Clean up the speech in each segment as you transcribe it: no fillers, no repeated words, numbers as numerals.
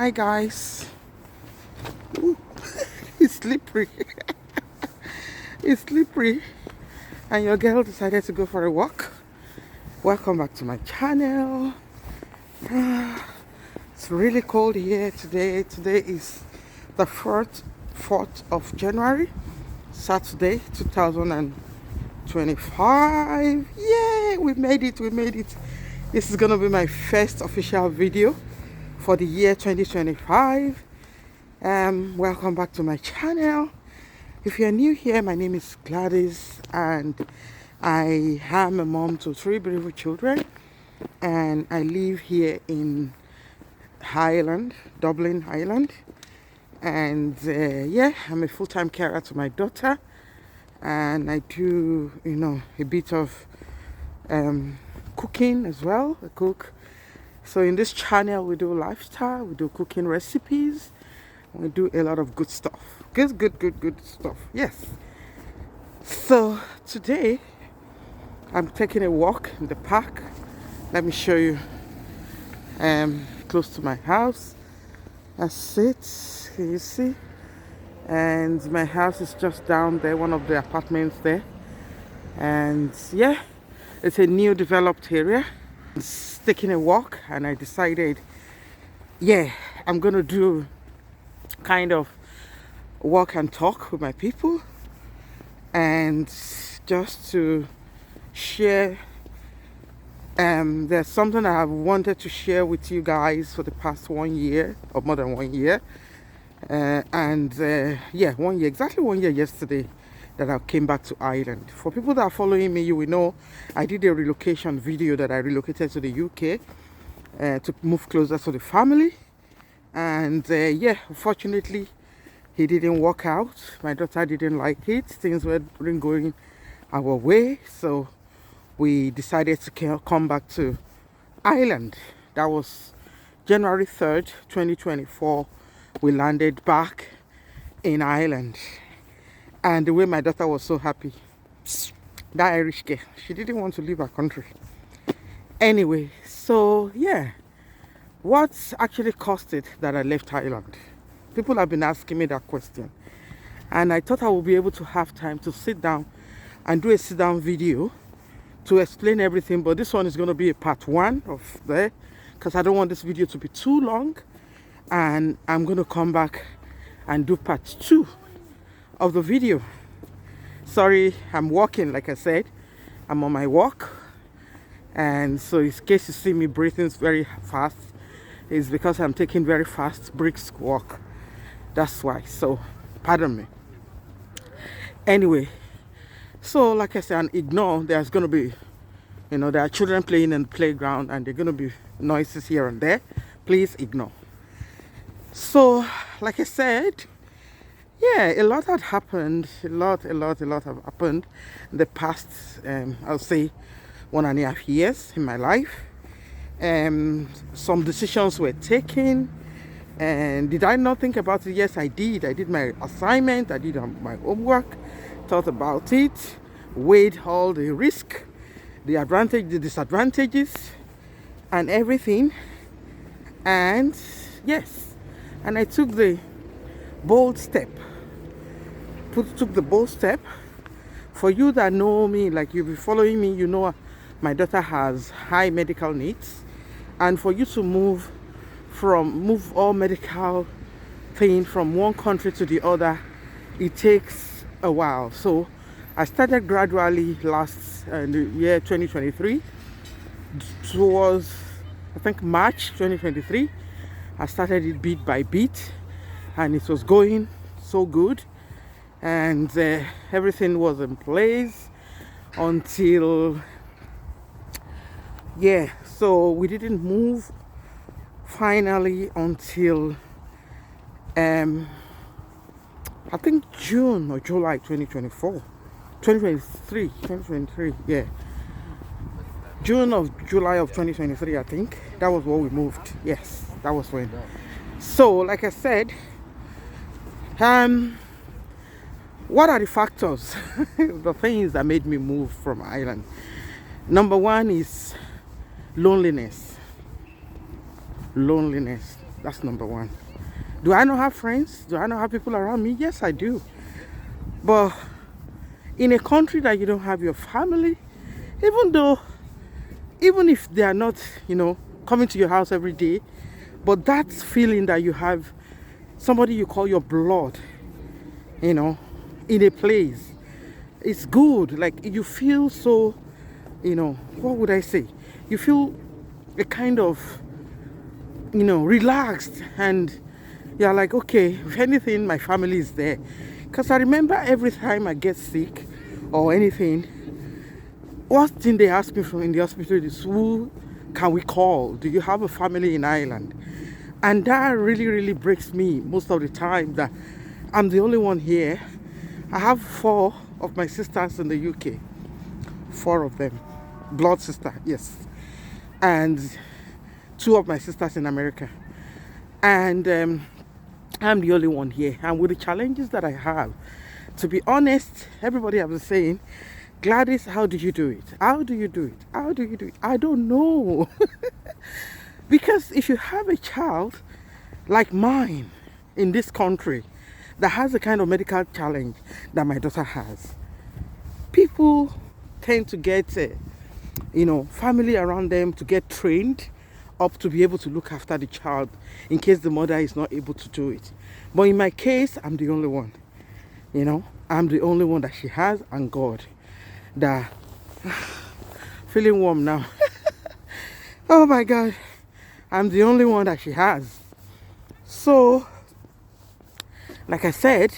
Hi guys. Ooh, it's slippery. It's slippery. And your girl decided to go for a walk. Welcome back to my channel. It's really cold here today. Today is the 4th of January, Saturday 2025. Yay, we made it. This is gonna be my first official video for the year 2025. Welcome back to my channel. If you're new here, my name is Gladys and I am a mom to 3 beautiful children, and I live here in Ireland, Dublin, Ireland. And yeah, I'm a full-time carer to my daughter, and I do, a bit of cooking as well. I cook. So in this channel, we do lifestyle, we do cooking recipes, we do a lot of good stuff. Good stuff. Yes. So today, I'm taking a walk in the park. Let me show you. Close to my house. That's it. Can you see? And my house is just down there, one of the apartments there. And yeah, it's a new developed area. Taking a walk, and I decided, yeah, I'm gonna do kind of walk and talk with my people, and just to share. There's something I have wanted to share with you guys for the past 1 year, or more than 1 year. Yeah, 1 year, exactly 1 year yesterday that I came back to Ireland. For people that are following me, you will know I did a relocation video that I relocated to the UK to move closer to the family. And yeah, unfortunately, it didn't work out. My daughter didn't like it. Things weren't going our way. So we decided to come back to Ireland. That was January 3rd, 2024. We landed back in Ireland. And the way my daughter was so happy. That Irish girl, she didn't want to leave her country. Anyway, so yeah. What actually caused it that I left Ireland? People have been asking me that question. And I thought I would be able to have time to sit down and do a sit-down video to explain everything. But this one is going to be a part 1 of there, because I don't want this video to be too long. And I'm going to come back and do part 2 of the video. Sorry, I'm walking, like I said. I'm on my walk. And so in case you see me breathing very fast, it's because I'm taking very fast brisk walk. That's why. So pardon me. Anyway, so like I said, and ignore, there's going to be, there are children playing in the playground, and there are going to be noises here and there. Please ignore. So like I said, yeah, a lot had happened. A lot have happened in the past, I'll say 1.5 years in my life. Some decisions were taken, and did I not think about it? Yes, I did. I did my assignment, I did my homework, thought about it, weighed all the risk, the advantage, the disadvantages, and everything. And yes, and I took the bold step. Took the bold step. For you that know me, like you've been following me, you know my daughter has high medical needs, and for you to move all medical thing from one country to the other, it takes a while. So I started gradually last the year 2023, towards I think March 2023. I started it bit by bit, and it was going so good, and everything was in place until, yeah, so we didn't move finally until I think June or July 2023, yeah, July of 2023, I think. That was when we moved. Yes, that was when. So like I said, what are the factors, the things that made me move from Ireland? Number 1 is loneliness. That's number one. Do I not have friends? Do I not have people around me? Yes, I do. But in a country that you don't have your family, even if they are not, coming to your house every day, but that feeling that you have somebody you call your blood, in a place, it's good. Like, you feel so, what would I say? You feel a kind of, relaxed, and you're like, okay, if anything, my family is there. Because I remember every time I get sick or anything, what thing they ask me from in the hospital is, who can we call? Do you have a family in Ireland? And that really, really breaks me most of the time, that I'm the only one here. I have 4 of my sisters in the UK. 4 of them. Blood sister, yes. And 2 of my sisters in America. And I'm the only one here. And with the challenges that I have, to be honest, everybody has been saying, Gladys, how do you do it? How do you do it? How do you do it? I don't know. Because if you have a child like mine in this country that has the kind of medical challenge that my daughter has, people tend to get, family around them to get trained up to be able to look after the child in case the mother is not able to do it. But in my case, I'm the only one. I'm the only one that she has, and God, that feeling warm now. Oh my God, I'm the only one that she has. So, like I said,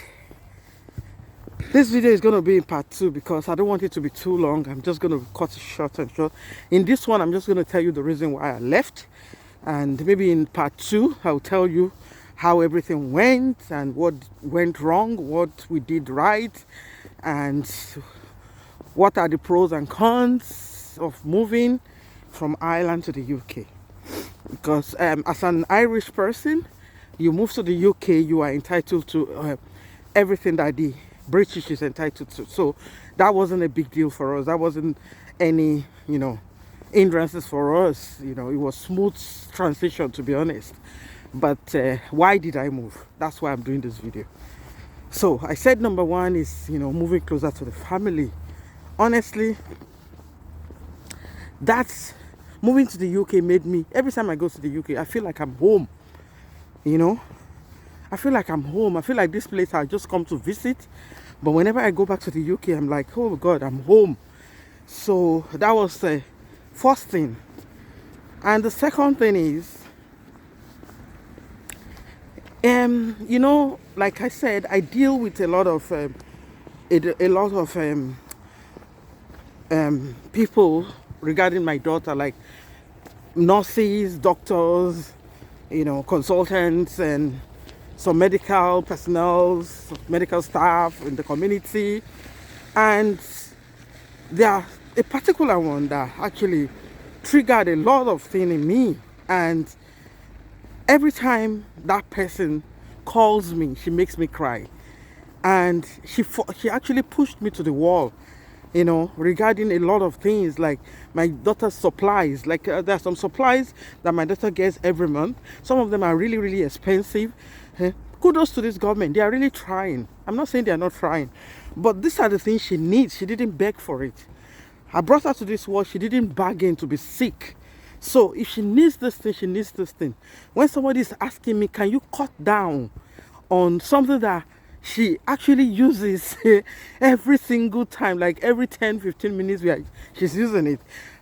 this video is going to be in part 2 because I don't want it to be too long. I'm just going to cut it short and short. In this one, I'm just going to tell you the reason why I left. And maybe in part 2, I'll tell you how everything went and what went wrong, what we did right, and what are the pros and cons of moving from Ireland to the UK. Because as an Irish person, you move to the UK, you are entitled to everything that the British is entitled to. So that wasn't a big deal for us. That wasn't any, hindrances for us. It was smooth transition, to be honest. But why did I move? That's why I'm doing this video. So I said number one is, moving closer to the family. Honestly, that's moving to the UK made me, every time I go to the UK, I feel like I'm home. I feel like I'm home. I feel like this place I just come to visit. But whenever I go back to the UK, I'm like, oh God, I'm home. So that was the first thing. And the second thing is, like I said, I deal with a lot of people regarding my daughter, like nurses, doctors, consultants, and some medical personnel, medical staff in the community. And there are a particular one that actually triggered a lot of things in me. And every time that person calls me, she makes me cry. And she actually pushed me to the wall, regarding a lot of things, like my daughter's supplies. Like there are some supplies that my daughter gets every month. Some of them are really, really expensive. Kudos to this government. They are really trying. I'm not saying they are not trying. But these are the things she needs. She didn't beg for it. I brought her to this world. She didn't bargain to be sick. So if she needs this thing, she needs this thing. When somebody is asking me, can you cut down on something that she actually uses every single time, like every 10-15 minutes she's using it.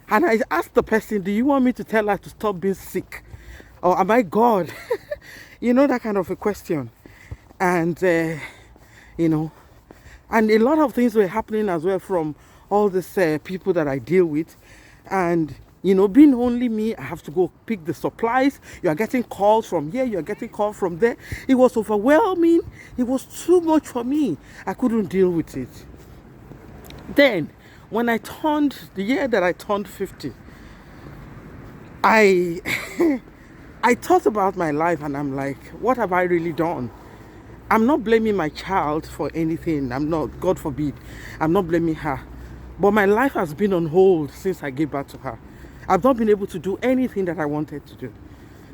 And I asked the person, do you want me to tell her to stop being sick? Or am I God? That kind of a question. And, and a lot of things were happening as well from all these people that I deal with. And, being only me, I have to go pick the supplies. You are getting calls from here, you are getting calls from there. It was overwhelming. It was too much for me. I couldn't deal with it. Then, when the year that I turned 50, I thought about my life, and I'm like, what have I really done? I'm not blaming my child for anything. I'm not, God forbid, I'm not blaming her. But my life has been on hold since I gave birth to her. I've not been able to do anything that I wanted to do.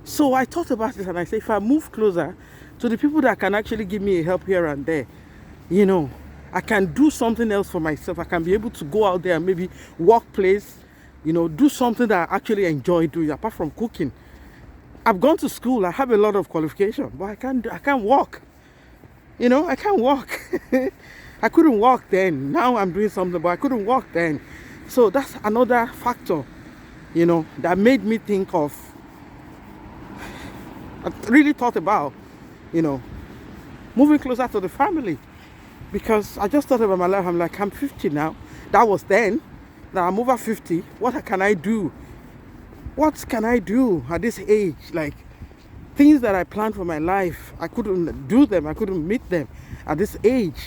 So I thought about it and I said, if I move closer to the people that can actually give me a help here and there, you know, I can do something else for myself. I can be able to go out there and maybe workplace, you know, do something that I actually enjoy doing apart from cooking. I've gone to school. I have a lot of qualification, but I can't walk. You know, I can't walk. I couldn't walk then. Now I'm doing something, but I couldn't walk then. So that's another factor, you know, that made me think of, I really thought about, you know, moving closer to the family. Because I just thought about my life. I'm like, I'm 50 now. That was then. Now I'm over 50. What can I do? What can I do at this age? Like, things that I planned for my life, I couldn't do them. I couldn't meet them at this age.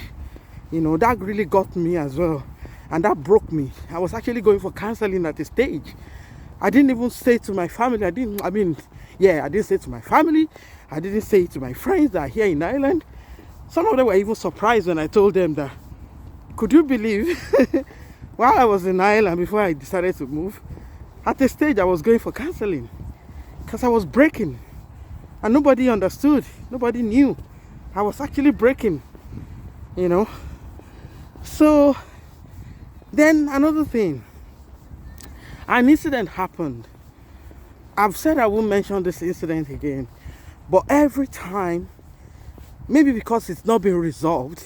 You know, that really got me as well. And that broke me. I was actually going for counseling at a stage. I didn't even say to my family. I didn't say to my family. I didn't say to my friends that are here in Ireland. Some of them were even surprised when I told them that, could you believe, while I was in Ireland before I decided to move, at the stage I was going for counseling because I was breaking and nobody understood, nobody knew. I was actually breaking, you know. So then another thing, an incident happened. I've said I won't mention this incident again, but every time, maybe because it's not been resolved,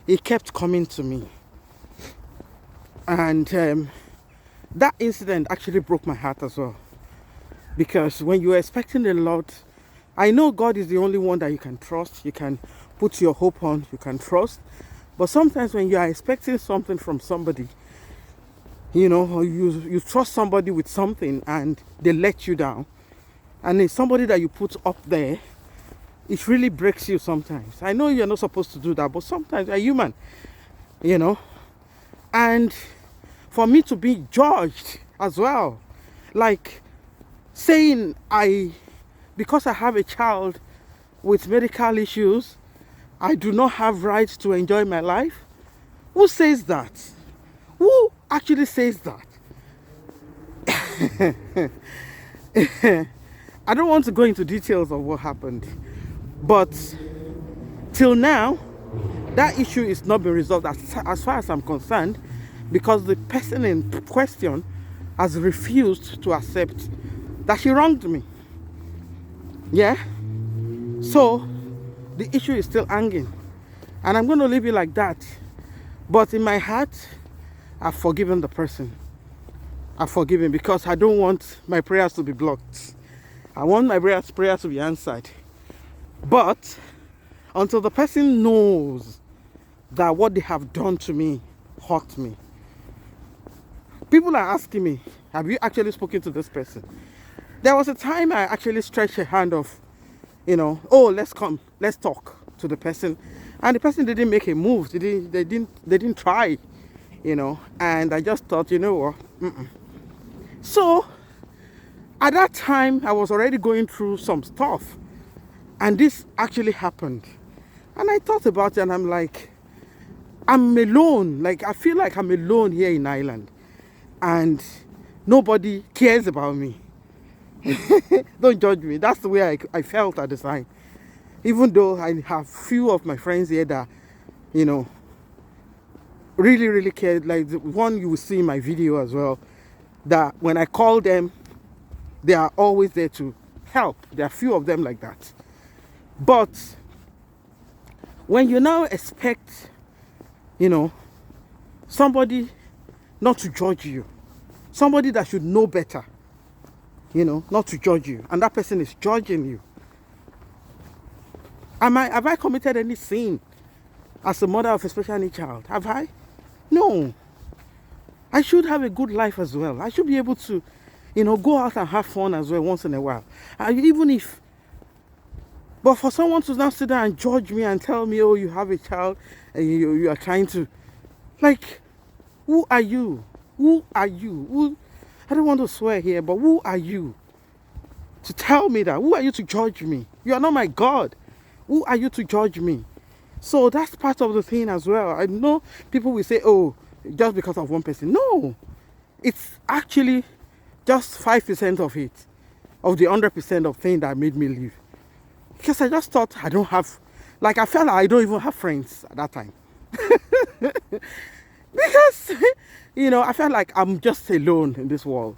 it kept coming to me. And that incident actually broke my heart as well. Because when you're expecting a lot, I know God is the only one that you can trust, you can put your hope on, you can trust. But sometimes when you are expecting something from somebody, you know, or you trust somebody with something and they let you down, and it's somebody that you put up there, it really breaks you sometimes. I know you're not supposed to do that, but sometimes you're human, you know. And for me to be judged as well, like saying because I have a child with medical issues, I do not have rights to enjoy my life. Who says that? Who actually says that? I don't want to go into details of what happened, but till now, that issue is not been resolved as far as I'm concerned, because the person in question has refused to accept that she wronged me. Yeah? So, the issue is still hanging. And I'm going to leave it like that. But in my heart, I've forgiven the person. I've forgiven because I don't want my prayers to be blocked. I want my prayers to be answered. But until the person knows that what they have done to me hurt me, people are asking me, have you actually spoken to this person? There was a time I actually stretched a hand of, you know, oh, let's talk to the person. And the person didn't make a move. They didn't try, you know. And I just thought, you know what? So at that time, I was already going through some stuff. And this actually happened. And I thought about it and I'm like, I'm alone. Like, I feel like I'm alone here in Ireland. And nobody cares about me. Don't judge me. That's the way I felt at the time. Even though I have few of my friends here that, you know, really, really cared. Like the one you will see in my video as well, that when I call them, they are always there to help. There are few of them like that. But when you now expect, you know, somebody not to judge you, somebody that should know better, you know, not to judge you, and that person is judging you. Have I committed any sin as a mother of a special needs child? Have I? No. I should have a good life as well. I should be able to, you know, go out and have fun as well once in a while. But for someone to now sit there and judge me and tell me, oh, you have a child and you are trying to, like, who are you? Who are you? I don't want to swear here, but who are you to tell me that? Who are you to judge me? You are not my God. Who are you to judge me? So that's part of the thing as well. I know people will say, oh, just because of one person. No, it's actually just 5% of it. of the 100% of things that made me leave. Because I just thought I don't have, like I felt like I don't even have friends at that time. Because, I felt like I'm just alone in this world.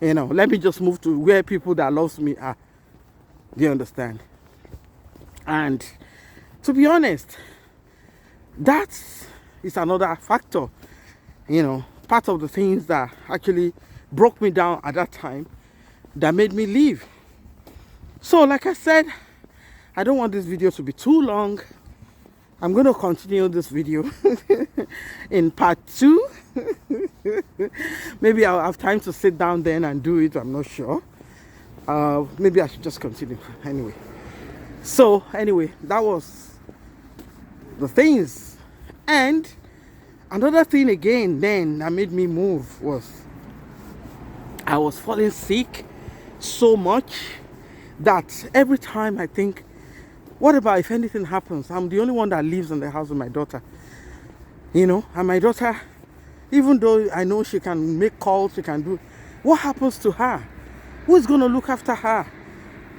Let me just move to where people that loves me are. Do you understand? And to be honest, that is another factor, part of the things that actually broke me down at that time that made me leave. So like I said, I don't want this video to be too long. I'm going to continue this video in part 2. Maybe I'll have time to sit down then and do it. I'm not sure. Maybe I should just continue anyway. So anyway, that was the things. And another thing again then that made me move was I was falling sick so much that every time I think, what about if anything happens? I'm the only one that lives in the house with my daughter. And my daughter, even though I know she can make calls, she can do, what happens to her? Who is going to look after her?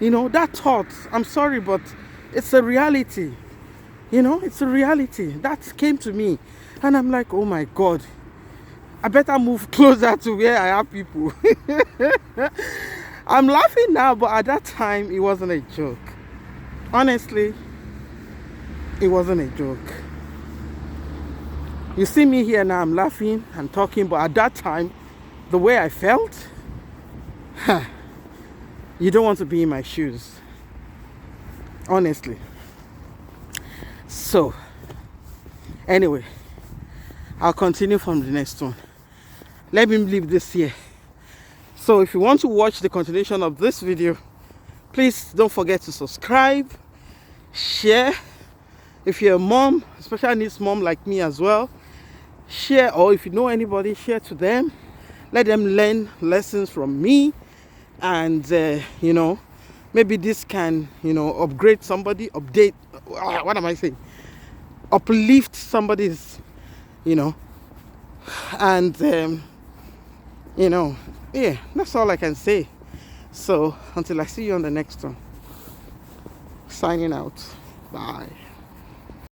That thought, I'm sorry, but it's a reality. It's a reality. That came to me. And I'm like, oh my God, I better move closer to where I have people. I'm laughing now, but at that time, it wasn't a joke. Honestly, it wasn't a joke. You see me here now, I'm laughing and talking, but at that time, the way I felt, you don't want to be in my shoes. Honestly. So, anyway, I'll continue from the next one. Let me leave this here. So if you want to watch the continuation of this video, please don't forget to subscribe, share. If you're a mom, especially needs mom like me as well, share, or if you know anybody, share to them. Let them learn lessons from me, and maybe this can upgrade somebody, what am I saying, uplift somebody's, and yeah, that's all I can say. So until I see you on the next one, signing out. Bye.